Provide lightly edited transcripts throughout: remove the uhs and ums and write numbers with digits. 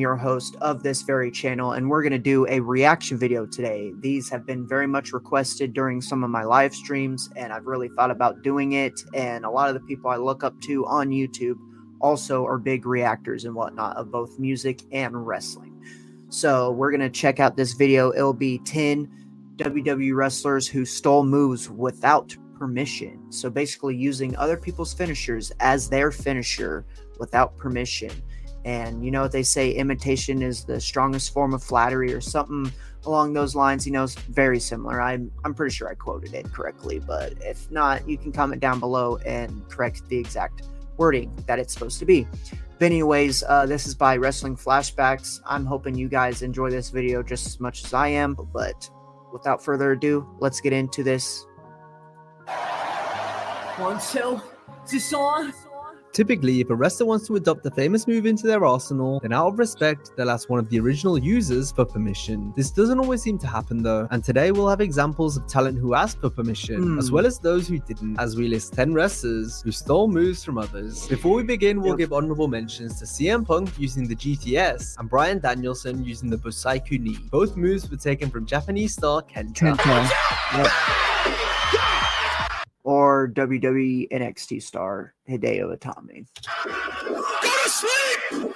Your host of this very channel, and we're going to do a reaction video today. These have been very much requested during some of my live streams, and I've really thought about doing it, and a lot of the people I look up to on YouTube also are big reactors and whatnot of both music and wrestling. So we're going to check out this video. It'll be 10 WWE wrestlers who stole moves without permission. So basically using other people's finishers as their finisher without permission. And you know what they say, imitation is the strongest form of flattery or something along those lines. You know, it's very similar. I'm pretty sure I quoted it correctly, but if not, you can comment down below and correct the exact wording that it's supposed to be. But anyways, this is by Wrestling Flashbacks. I'm hoping you guys enjoy this video just as much as I am, but without further ado, let's get into this. 1, 2, this on. Typically, if a wrestler wants to adopt a famous move into their arsenal, then out of respect, they'll ask one of the original users for permission. This doesn't always seem to happen though, and today we'll have examples of talent who asked for permission, as well as those who didn't, as we list 10 wrestlers who stole moves from others. Before we begin, we'll give honorable mentions to CM Punk using the GTS, and Bryan Danielson using the Busaiku knee. Both moves were taken from Japanese star Kenta. Yep. Or WWE NXT star Hideo Itami. Go to sleep!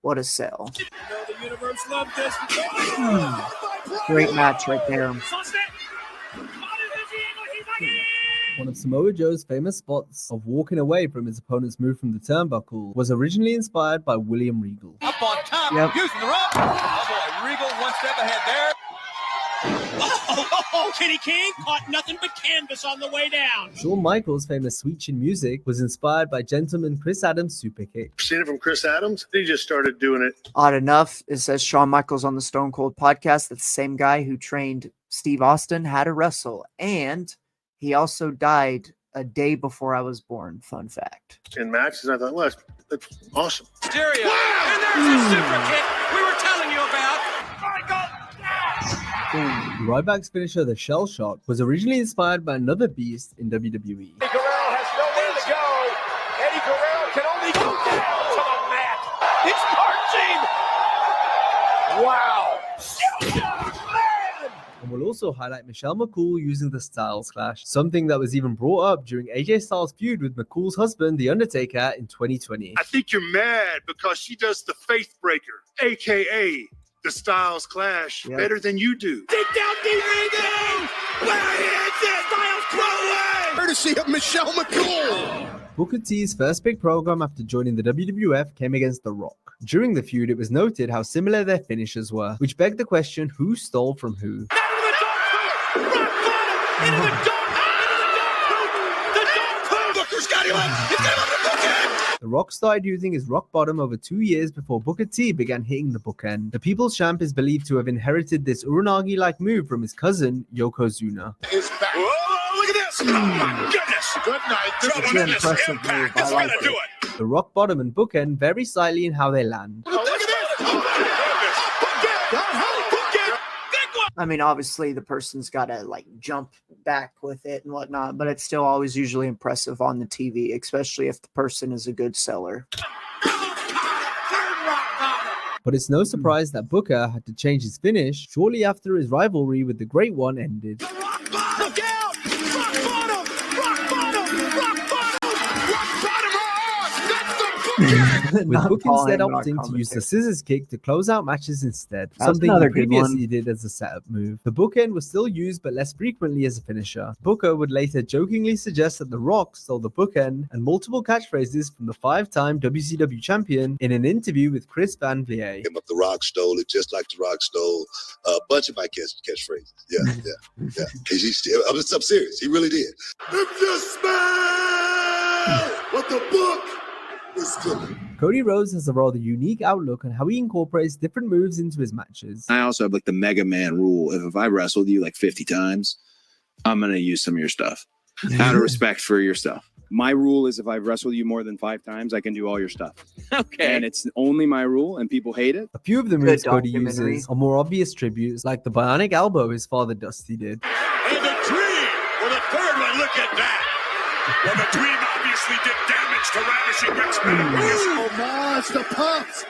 What a sell. You know the universe loved this. Great match right there. One of Samoa Joe's famous spots of walking away from his opponent's move from the turnbuckle was originally inspired by William Regal. Up on top, using the rope. Oh boy, Regal one step ahead there. Oh, Kenny King caught nothing but canvas on the way down. Shawn Michaels' famous Sweet Chin Music was inspired by gentleman Chris Adams' super kick. Seen it from Chris Adams. He just started doing it. Odd enough, it says Shawn Michaels on the Stone Cold podcast. That's the same guy who trained Steve Austin how to wrestle. And he also died a day before I was born. Fun fact. In matches, I thought, well, that's awesome. Stereo. And there's a super kick we were telling you about. Ryback's finisher, the Shell Shock, was originally inspired by another beast in WWE. Eddie Guerrero has nowhere to go. Eddie Guerrero can only go down to the mat. It's marching. Wow. Man. And we'll also highlight Michelle McCool using the Styles Clash, something that was even brought up during AJ Styles' feud with McCool's husband, The Undertaker, in 2020. I think you're mad because she does the Faith Breaker, a.k.a. the Styles Clash, better than you do. Dig down deep, Regal! Where is it? Styles Pro! Courtesy of Michelle McCool! Booker T's first big program after joining the WWF came against The Rock. During the feud, it was noted how similar their finishes were, which begged the question, who stole from who? Into the dark pool! Rock bottom! Into the dark pool! The dark pool! Booker's got him up! He's got him up the bookend! The Rock started using his rock bottom over 2 years before Booker T began hitting the bookend. The People's Champ is believed to have inherited this Uranagi-like move from his cousin, Yokozuna. Is back. Whoa, look at this! Oh my goodness! Good night. Trouble in this impact. That's how to do it. The rock bottom and bookend vary slightly in how they land. Oh, look at this! I mean, obviously the person's got to like jump back with it and whatnot, but it's still always usually impressive on the TV, especially if the person is a good seller. But it's no surprise that Booker had to change his finish shortly after his rivalry with the Great One ended. Look out! Rock bottom! Rock bottom! Rock bottom! Rock bottom! That's the bookend! With Book instead calling opting to use the scissors kick to close out matches instead, That was something another he good previously one. did as a setup move. The bookend was still used but less frequently as a finisher. Booker would later jokingly suggest that The Rock stole the bookend and multiple catchphrases from the 5-time WCW champion in an interview with Chris Van Vliet. But The Rock stole it just like The Rock stole a bunch of my catchphrases. Yeah. I'm serious. He really did. If you smell what the book is doing. Cody Rhodes has a rather unique outlook on how he incorporates different moves into his matches. I also have like the Mega Man rule. If I wrestled you like 50 times, I'm going to use some of your stuff out of respect for your stuff. My rule is if I've wrestled you more than 5 times, I can do all your stuff. Okay. And it's only my rule, and people hate it. A few of the moves Cody documentary. uses are more obvious tributes, like the bionic elbow his father Dusty did. And the dream! Well, the third one, look at that! Well, the dream obviously did damage to ravishing Rex Homage to Pops.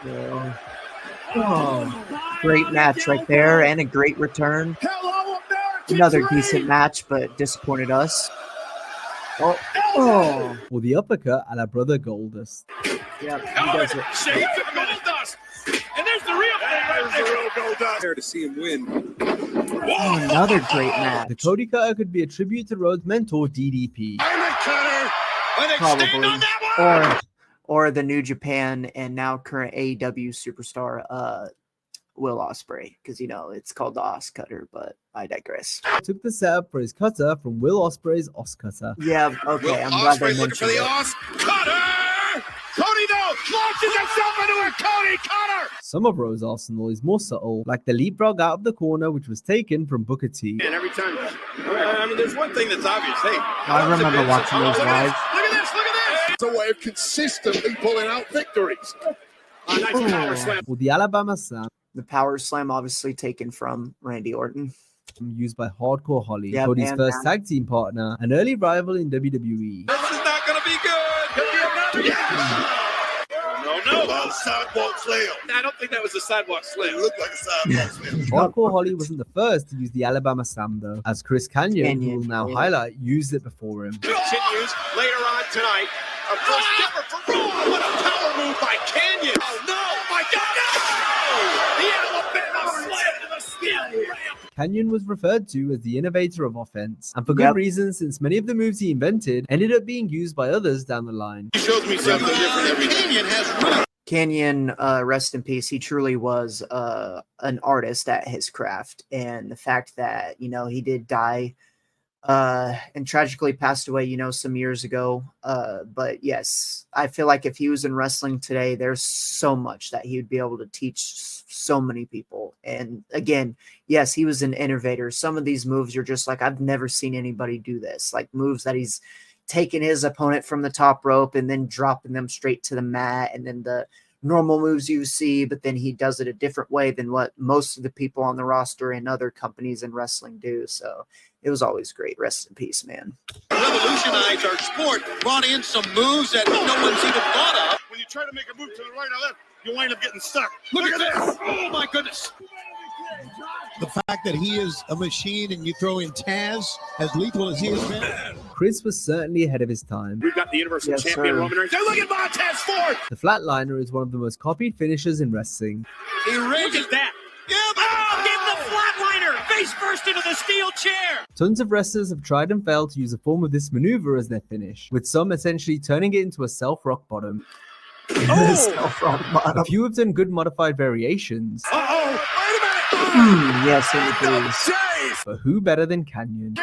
Yeah. Oh, great match right there, and a great return. Hello, American Another Dream! decent match, but disappointed us. Oh, Or the uppercut a la Brother Goldust. yeah, he does it. Shades of Goldust. And there's the real thing right there. Real Goldust. There to see him win. Oh, another great match. The Cody Cutter could be a tribute to Rhodes' mentor, DDP. Diamond Cutter. Let it stand Probably. on that one. Or the New Japan and now current AEW superstar Will Ospreay, because it's called the Os Cutter, but I digress. Took the setup for his cutter from Will Ospreay's Os Cutter. Yeah, okay, Will I'm glad they Ospreay looking for mentioned the it. Os Cutter. Cody though launches himself into a Cody Cutter. Some of Rhodes' arsenal is more subtle, like the leapfrog out of the corner, which was taken from Booker T. And every time, I mean, there's one thing that's obvious. Hey, I remember watching those live. Look at this. Look at this. It's a way of consistently pulling out victories. A nice power slam. Or the Alabama Slam, The power slam obviously taken from Randy Orton. used by Hardcore Holly, Yep, Cody's and first that. tag team partner, an early rival in WWE. This is not going to be good. Yeah. No. Sidewalk slam. I don't think that was a sidewalk slam. It looked like a sidewalk slam. Hardcore Holly wasn't the first to use the Alabama Slam, though, as Chris Kanyon, who will now highlight, used it before him. Continues later on tonight. A first stepper for Raw. What a power move by Canyon. Oh, no. Oh, my God. No. The Alabama slam to the steel ramp. Kanyon was referred to as the innovator of offense, and for good reason, since many of the moves he invented ended up being used by others down the line. He shows me something different every day. Canyon has really. Canyon, rest in peace. He truly was an artist at his craft, and the fact that he did die and tragically passed away, some years ago. But yes, I feel like if he was in wrestling today, there's so much that he would be able to teach so many people. And again, yes, he was an innovator. Some of these moves are just like, I've never seen anybody do this, like moves that he's taking his opponent from the top rope and then dropping them straight to the mat, and then the normal moves you see, but then he does it a different way than what most of the people on the roster and other companies in wrestling do. So it was always great. Rest in peace, man. Revolutionized our sport, brought in some moves that no one's even thought of. When you try to make a move to the right or left, you wind up getting stuck. Look at this. Oh, my goodness. The fact that he is a machine and you throw in Taz, as lethal as he has been. Chris was certainly ahead of his time. We've got the Universal Yes, Champion sir. Roman Reigns. And look at Montez Ford. The Flatliner is one of the most copied finishers in wrestling. He Look raises at that. give the flatliner face first into the steel chair. Tons of wrestlers have tried and failed to use a form of this maneuver as their finish, with some essentially turning it into a self-rock bottom. A few have done good modified variations, Uh-oh. Wait a minute. Yes, it is. Save. but who better than Kanyon?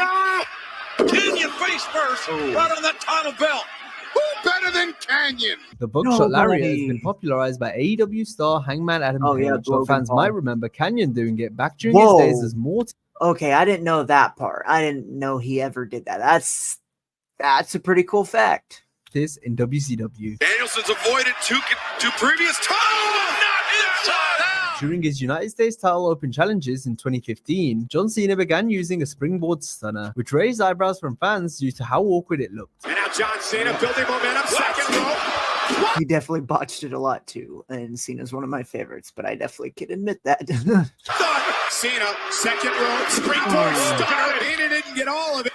Canyon face first, right on that title belt. Who better than Canyon? The buckshot lariat has Nobody. been popularized by AEW star Hangman Adam Oh, Page, yeah, but Logan fans Paul. might remember Kanyon doing it back during Whoa. his days as Morty Okay, I didn't know that part. I didn't know he ever did that. That's a pretty cool fact. in WCW. Danielson's avoided two previous times. Not inside out. During his United States title open challenges in 2015, John Cena began using a springboard stunner, which raised eyebrows from fans due to how awkward it looked. And now John Cena building momentum. Second rope. He definitely botched it a lot too, and Cena's one of my favorites, but I definitely can admit that. Done. Cena, second rope, springboard stunner. Cena didn't get all of it.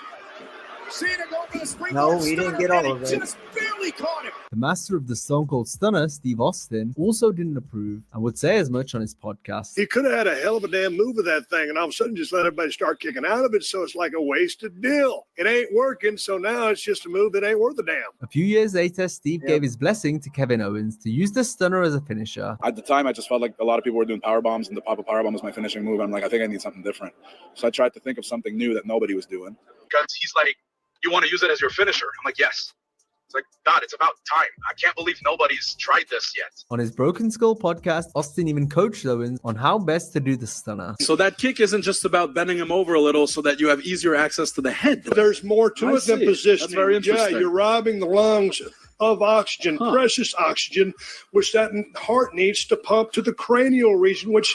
Cena going for the springboard No, he didn't stunner, get all and he of it. just barely caught him. The master of the Stone Cold Stunner, Steve Austin, also didn't approve and would say as much on his podcast. He could have had a hell of a damn move with that thing, and all of a sudden just let everybody start kicking out of it, so it's like a wasted deal. It ain't working, so now it's just a move that ain't worth a damn. A few years later, Steve gave his blessing to Kevin Owens to use the stunner as a finisher. At the time, I just felt like a lot of people were doing power bombs, and the pop-up power bomb was my finishing move. I'm like, I think I need something different. So I tried to think of something new that nobody was doing. Because he's like, you want to use it as your finisher? I'm like, yes. It's like, God, it's about time. I can't believe nobody's tried this yet. On his Broken Skull podcast, Austin even coached Owens on how best to do the stunner. So that kick isn't just about bending him over a little so that you have easier access to the head. There's more to I it than see. positioning. That's very interesting. Yeah, you're robbing the lungs of oxygen, precious oxygen, which that heart needs to pump to the cranial region, which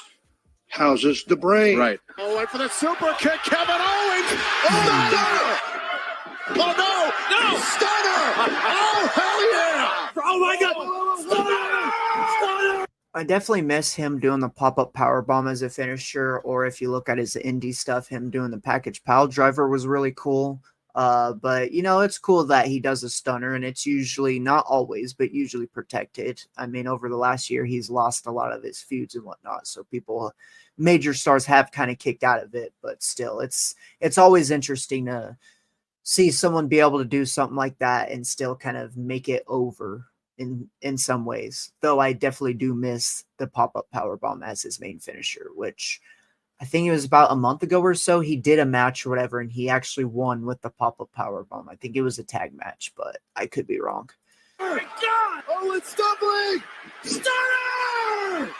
houses the brain. Right. Oh, wait for the super kick, Kevin Owens. Oh, no! Oh, no! No! Stunner! Oh, my God! Stunner! I definitely miss him doing the pop-up powerbomb as a finisher, or if you look at his indie stuff, him doing the package pile driver was really cool. But, you know, it's cool that he does a stunner, and it's usually, not always, but usually protected. I mean, over the last year, he's lost a lot of his feuds and whatnot, so people, major stars have kind of kicked out of it, but still, it's always interesting to see someone be able to do something like that and still kind of make it over in some ways, though I definitely do miss the pop-up powerbomb as his main finisher, which I think it was about a month ago or so. He did a match or whatever, and he actually won with the pop-up powerbomb. I think it was a tag match, but I could be wrong. Oh, God! Oh, it's doubling! Stunner!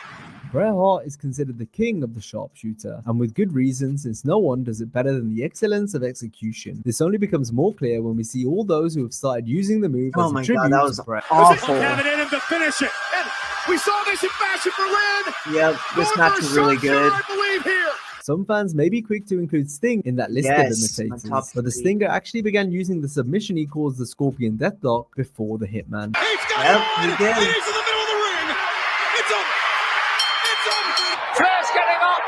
Bret Hart is considered the king of the sharpshooter, and with good reason, since no one does it better than the excellence of execution. This only becomes more clear when we see all those who have started using the move as a tribute that was to Bret. awful. Have it in him to finish it. And we saw this in Fashion Berlin. Yep, this match is really good. I believe here. Some fans may be quick to include Sting in that list of imitators, but the Stinger actually began using the submission he calls the Scorpion Deathlock before the Hitman. Yep, he did. He's in the middle of the ring. It's up. It's up. Flair's getting up,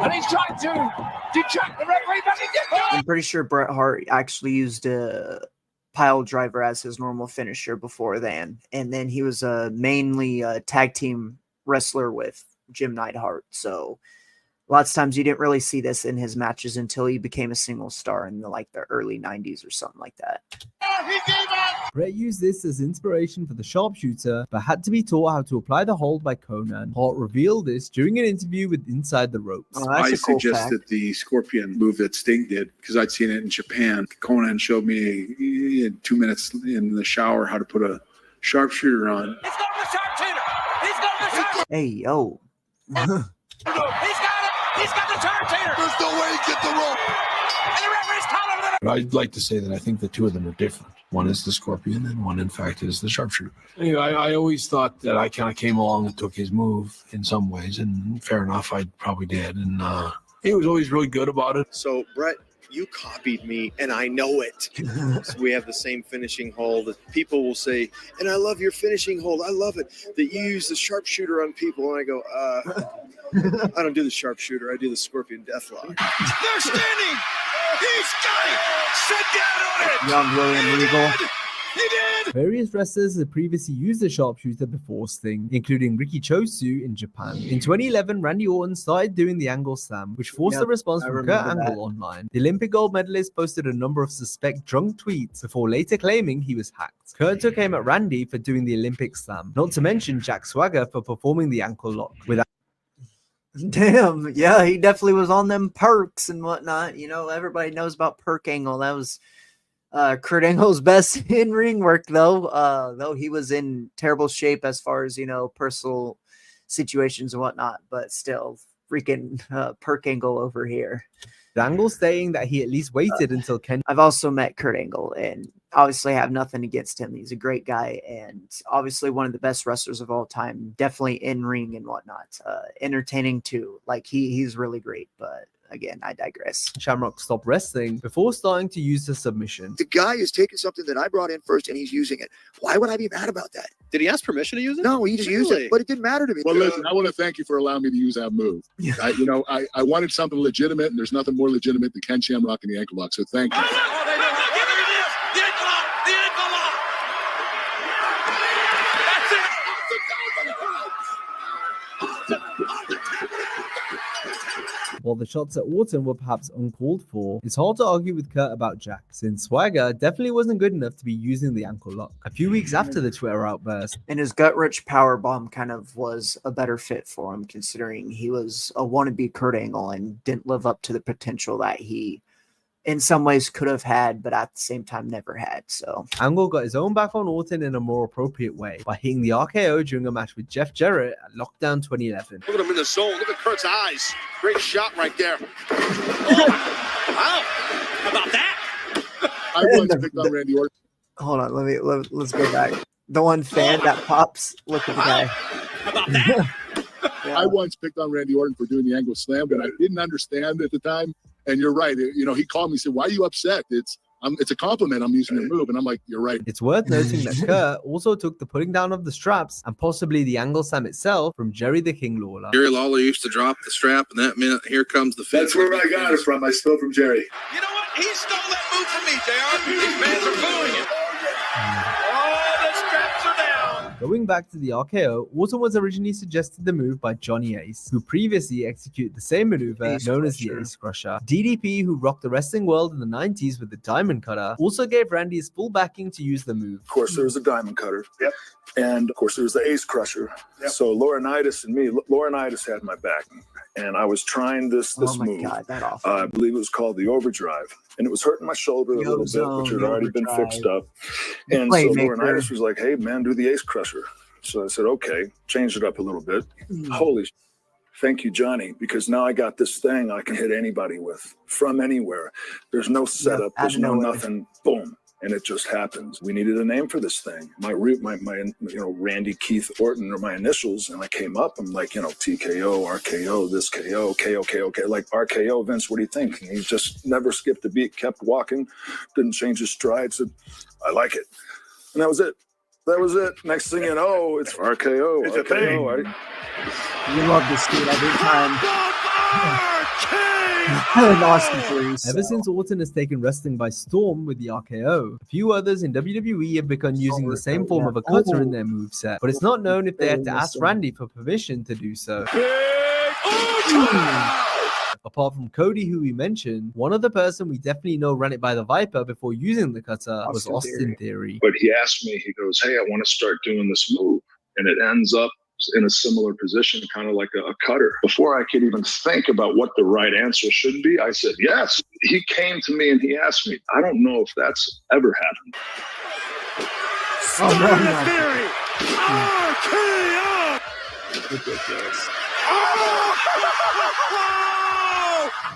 and he's trying to detract the referee, but he did I'm pretty sure Bret Hart actually used a pile driver as his normal finisher before then, and then he was mainly a tag team wrestler with Jim Neidhart, so lots of times you didn't really see this in his matches until he became a single star in the early 90s or something like that. He gave up. Bret used this as inspiration for the sharpshooter, but had to be taught how to apply the hold by Conan. Hart revealed this during an interview with Inside the Ropes. Oh, that's I a cool suggested fact. the Scorpion move that Sting did because I'd seen it in Japan. Conan showed me in 2 minutes in the shower how to put a sharpshooter on. He's got the sharpshooter. He's got the sharpshooter. Hey, yo. He's got it. He's got the sharpshooter. There's no way he get the rope. And the referee's calling for the. But I'd like to say that I think the two of them are different. One is the Scorpion, and one, in fact, is the Sharpshooter. Anyway, I always thought that I kind of came along and took his move in some ways, and fair enough, I probably did. And he was always really good about it. So, Bret, you copied me, and I know it. So we have the same finishing hold. People will say, and I love your finishing hold. I love it that you use the sharpshooter on people. And I go, I don't do the sharpshooter. I do the Scorpion Deathlock. They're standing. He's got it. Sit down on it. Young William Regal. He did. Various wrestlers had previously used the sharpshooter before Sting, including Riki Chosu in Japan. In 2011, Randy Orton started doing the angle slam, which forced a response from Kurt Angle online. The Olympic gold medalist posted a number of suspect drunk tweets before later claiming he was hacked. Kurt took aim at Randy for doing the Olympic slam, not to mention Jack Swagger for performing the ankle lock. Damn, yeah, he definitely was on them perks and whatnot. You know, everybody knows about Perk Angle. That was Kurt Angle's best in ring work, though he was in terrible shape as far as, you know, personal situations and whatnot, but still freaking Perk Angle over here. Angle stating that he at least waited until Ken. I've also met Kurt Angle and obviously have nothing against him. He's a great guy and obviously one of the best wrestlers of all time, definitely in ring and whatnot. Entertaining too. Like he's really great, but again, I digress. Shamrock stopped wrestling before starting to use the submission. The guy is taking something that I brought in first and he's using it. Why would I be mad about that? Did he ask permission to use it? No, he just used it, but it didn't matter to me. Well, listen, I want to thank you for allowing me to use that move. I wanted something legitimate, and there's nothing more legitimate than Ken Shamrock and the ankle lock, so thank you. While the shots at Orton were perhaps uncalled for, it's hard to argue with Kurt about Jack, since Swagger definitely wasn't good enough to be using the ankle lock. A few weeks after the Twitter outburst, and his gut-rich powerbomb kind of was a better fit for him, considering he was a wannabe Kurt Angle and didn't live up to the potential that he in some ways could have had, but at the same time never had. So Angle got his own back on Orton in a more appropriate way by hitting the RKO during a match with Jeff Jarrett at Lockdown 2011. Look at him in the zone. Look at Kurt's eyes. Great shot right there. Oh, wow. How about that? I once picked on Randy Orton. Hold on, let's go back. The one fan that pops. Look at the guy. How about that? Yeah. I once picked on Randy Orton for doing the angle slam, but I didn't understand at the time. And you're right. He called me and said, "Why are you upset? It's It's a compliment. I'm using your move, and I'm like, you're right. It's worth noting that Kurt also took the putting down of the straps and possibly the angle slam itself from Jerry the King Lawler. Jerry Lawler used to drop the strap, and that minute, here comes the finish. That's where I got it from. I stole from Jerry. You know what? He stole that move from me, JR. These fans are booing it. Oh, the straps are down. Going back to the RKO, Orton was originally suggested the move by Johnny Ace, who previously executed the same maneuver known as the Ace Crusher. DDP, who rocked the wrestling world in the 90s with the Diamond Cutter, also gave Randy his full backing to use the move. Of course, there was a Diamond Cutter. Yep. And of course, there was the Ace Crusher. Yep. So Laurinaitis had my back. And I was trying this move. God, that awful. I believe it was called the Overdrive. And it was hurting my shoulder a little bit, which had already been fixed up. And so Laurinaitis was like, hey, man, do the Ace Crusher. So I said, okay, change it up a little bit. Holy thank you, Johnny, because now I got this thing I can hit anybody with from anywhere. There's no setup. There's no nothing. Boom. And it just happens. We needed a name for this thing. My Randy Keith Orton are my initials, and I came up. I'm like, TKO, RKO, this KO, KO, like RKO. Vince, what do you think? And he just never skipped a beat, kept walking, didn't change his stride. Said, I like it, and that was it. That was it. Next thing you know, it's RKO. It's a thing. You love this dude every time. Ever since Orton has taken wrestling by storm with the RKO, a few others in WWE have begun using the same form of a cutter in their moveset, but it's not known if they had to ask Randy for permission to do so. Apart from Cody, who we mentioned, one other person we definitely know ran it by the Viper before using the cutter was Austin Theory. But he asked me, he goes, hey, I want to start doing this move. And it ends up in a similar position, kind of like a cutter. Before I could even think about what the right answer should be, I said, yes. He came to me and he asked me, I don't know if that's ever happened. RKO! Ridiculous.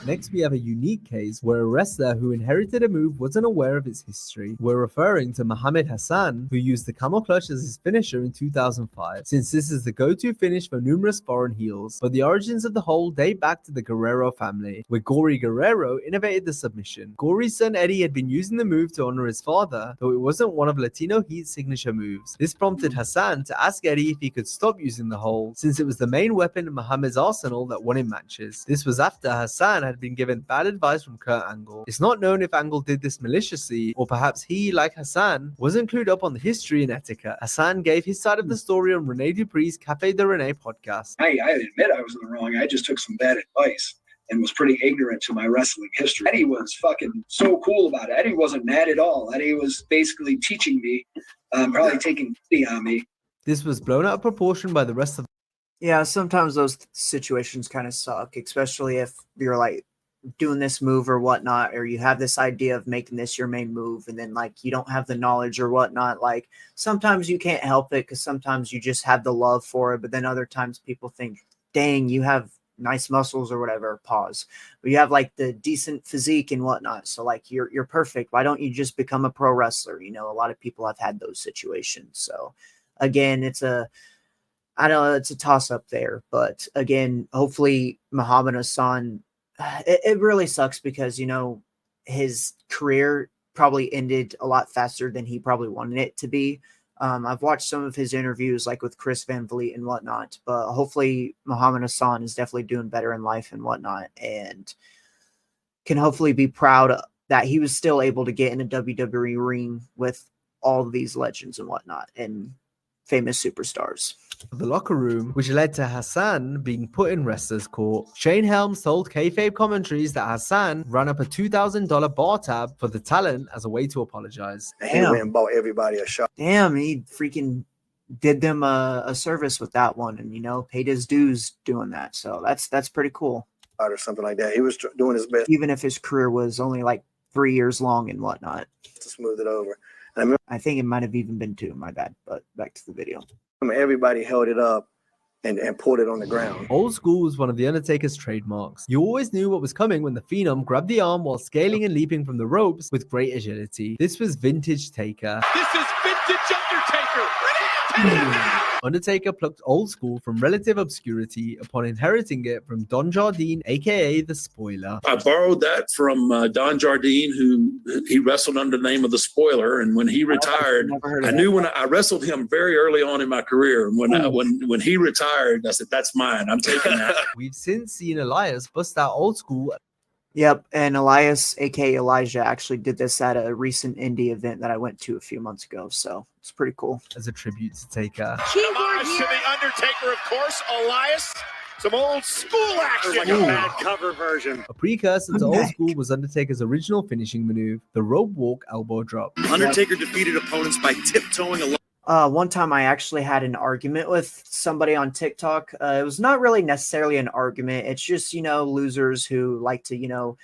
Next, we have a unique case where a wrestler who inherited a move wasn't aware of its history. We're referring to Muhammad Hassan, who used the camel clutch as his finisher in 2005, since this is the go-to finish for numerous foreign heels. But the origins of the whole date back to the Guerrero family, where Gory Guerrero innovated the submission. Gory's son Eddie had been using the move to honor his father, though it wasn't one of Latino Heat's signature moves. This prompted Hassan to ask Eddie if he could stop using the hold, since it was the main weapon in Muhammad's arsenal that won him matches. This was after Hassan had been given bad advice from Kurt Angle. It's not known if Angle did this maliciously, or perhaps he, like Hassan, wasn't clued up on the history and etiquette. Hassan gave his side of the story on Rene Dupree's Cafe de Rene podcast. I admit I was in the wrong. I just took some bad advice and was pretty ignorant to my wrestling history. Eddie was fucking so cool about it. Eddie wasn't mad at all. Eddie was basically teaching me, probably taking pity on me. This was blown out of proportion by the rest of. Yeah, sometimes those situations kind of suck, especially if you're like doing this move or whatnot, or you have this idea of making this your main move, and then like you don't have the knowledge or whatnot. Like sometimes you can't help it because sometimes you just have the love for it, but then other times people think, dang, you have nice muscles or whatever, pause, but you have like the decent physique and whatnot, so like you're perfect. Why don't you just become a pro wrestler? A lot of people have had those situations. So again, I know it's a toss up there, but again, hopefully Muhammad Hassan, it really sucks because, his career probably ended a lot faster than he probably wanted it to be. I've watched some of his interviews like with Chris Van Vliet and whatnot, but hopefully Muhammad Hassan is definitely doing better in life and whatnot, and can hopefully be proud that he was still able to get in a WWE ring with all of these legends and whatnot and famous superstars. The locker room, which led to Hassan being put in wrestler's court. Shane Helms told kayfabe commentaries that Hassan ran up a $2,000 bar tab for the talent as a way to apologize. He went and bought everybody a shot. Damn, he freaking did them a service with that one, and paid his dues doing that. So that's pretty cool. Or something like that. He was doing his best, even if his career was only like 3 years long and whatnot, to smooth it over. I think it might have even been 2. My bad. But back to the video. Everybody held it up and pulled it on the ground. Old school was one of The Undertaker's trademarks. You always knew what was coming when the Phenom grabbed the arm while scaling and leaping from the ropes with great agility. This was vintage Taker. This is vintage Undertaker. Undertaker plucked Old School from relative obscurity upon inheriting it from Don Jardine, aka the Spoiler. I borrowed that from Don Jardine, who he wrestled under the name of the Spoiler. And when he retired, I knew when I wrestled him very early on in my career. And when he retired, I said, "That's mine. I'm taking that." We've since seen Elias bust out Old School. Yep, and Elias, aka Elijah, actually did this at a recent indie event that I went to a few months ago, so it's pretty cool. As a tribute to Taker. Homage to the Undertaker, of course. Elias, some old school action. Like a bad cover version. A precursor to Old School was Undertaker's original finishing maneuver, the rope walk elbow drop. Undertaker defeated opponents by tiptoeing along. One time I actually had an argument with somebody on TikTok. It was not really necessarily an argument. It's just, losers who like to,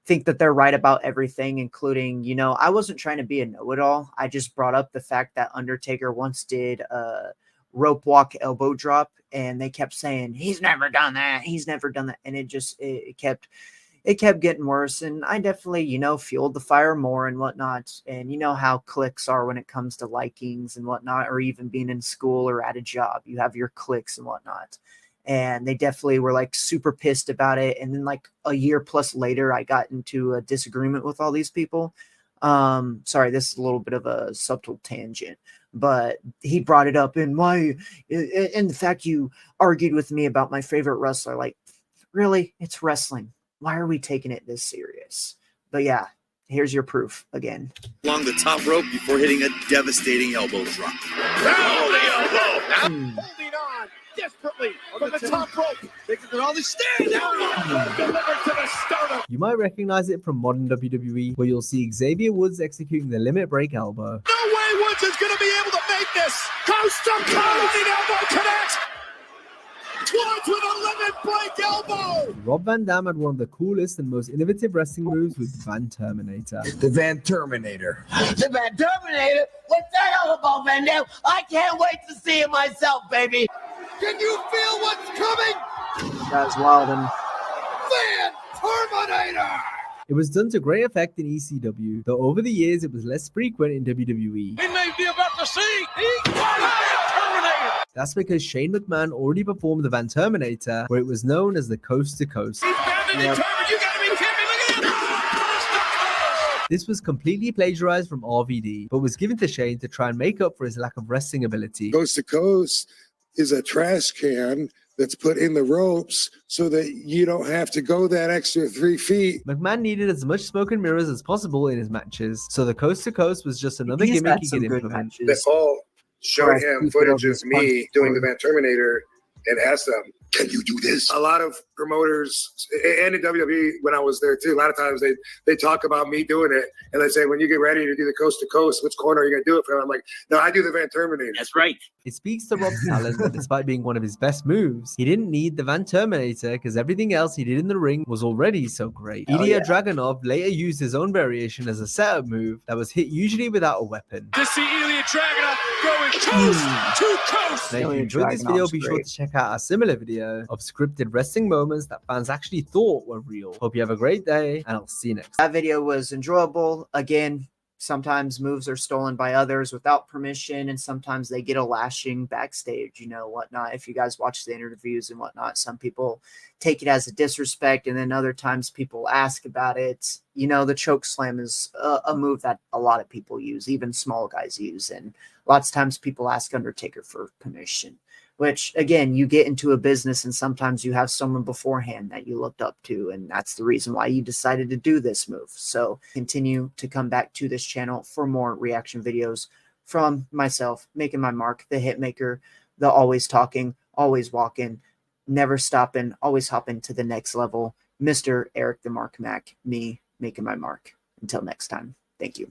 think that they're right about everything, including, I wasn't trying to be a know-it-all. I just brought up the fact that Undertaker once did a rope walk elbow drop, and they kept saying, he's never done that. He's never done that. And it kept getting worse. And I definitely, fueled the fire more and whatnot. And you know how cliques are when it comes to likings and whatnot, or even being in school or at a job, you have your cliques and whatnot. And they definitely were like super pissed about it. And then like a year plus later, I got into a disagreement with all these people. Sorry, this is a little bit of a subtle tangent, but he brought it up and the fact you argued with me about my favorite wrestler, like, really? It's wrestling. Why are we taking it this serious? But yeah, here's your proof again. Along the top rope before hitting a devastating elbow drop. Holding on desperately from the top rope. They can all stand out. Delivered to the sternum. You might recognize it from modern WWE, where you'll see Xavier Woods executing the limit break elbow. No way Woods is going to be able to make this. Coast to coast. Elbow connects. Woods with a limit break elbow. Rob Van Dam had one of the coolest and most innovative wrestling moves with Van Terminator. The Van Terminator. The Van Terminator? What's that all about, Van Dam? I can't wait to see it myself, baby. Can you feel what's coming? That's wild. And Van Terminator. It was done to great effect in ECW, though over the years it was less frequent in WWE. He may be about to see Terminator. That's because Shane McMahon already performed the Van Terminator, where it was known as the Coast to Coast. He's bound and determined. You gotta be kidding me. This was completely plagiarized from RVD, but was given to Shane to try and make up for his lack of wrestling ability. Coast to Coast is a trash can that's put in the ropes so that you don't have to go that extra 3 feet. McMahon needed as much smoke and mirrors as possible in his matches, so the Coast to Coast was just another gimmick he could implement. They all showed him footage of me doing the Van Terminator and asked them, can you do this? A lot of promoters, and in WWE when I was there too, a lot of times they talk about me doing it, and they say, when you get ready to do the Coast to Coast, which corner are you going to do it from? I'm like, no, I do the Van Terminator. That's right. It speaks to Rob's talent that despite being one of his best moves, he didn't need the Van Terminator because everything else he did in the ring was already so great. Ilya Dragunov later used his own variation as a setup move that was hit usually without a weapon. To see Ilya Dragunov going coast to coast. Now, if you enjoyed this video, be sure to check out a similar video of scripted wrestling moments that fans actually thought were real. Hope you have a great day, and I'll see you next time. That video was enjoyable. Again, sometimes moves are stolen by others without permission, and sometimes they get a lashing backstage, whatnot. If you guys watch the interviews and whatnot, some people take it as a disrespect, and then other times people ask about it. The choke slam is a move that a lot of people use, even small guys use, and lots of times people ask Undertaker for permission. Which, again, you get into a business and sometimes you have someone beforehand that you looked up to, and that's the reason why you decided to do this move. So continue to come back to this channel for more reaction videos from myself, making my mark, the Hitmaker, the always talking, always walking, never stopping, always hopping to the next level, Mr. Eric the Mark Mac, me making my mark. Until next time, thank you.